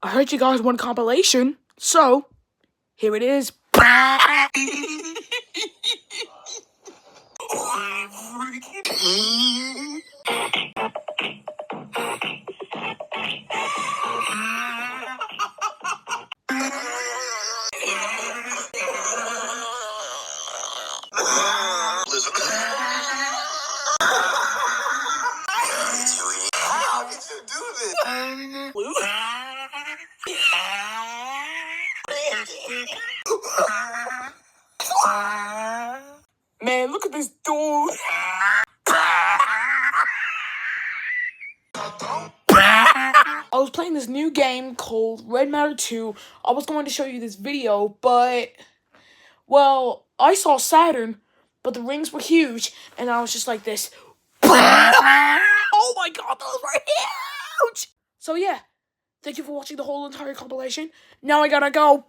I heard you guys want a compilation, so here it is. How did you do this? Man, look at this dude. I was playing this new game called Red Matter 2. I was going to show you this video, but, well, I saw Saturn, but the rings were huge, and I was just like this. Oh my god, those were huge! So yeah, thank you for watching the whole entire compilation. Now I gotta go.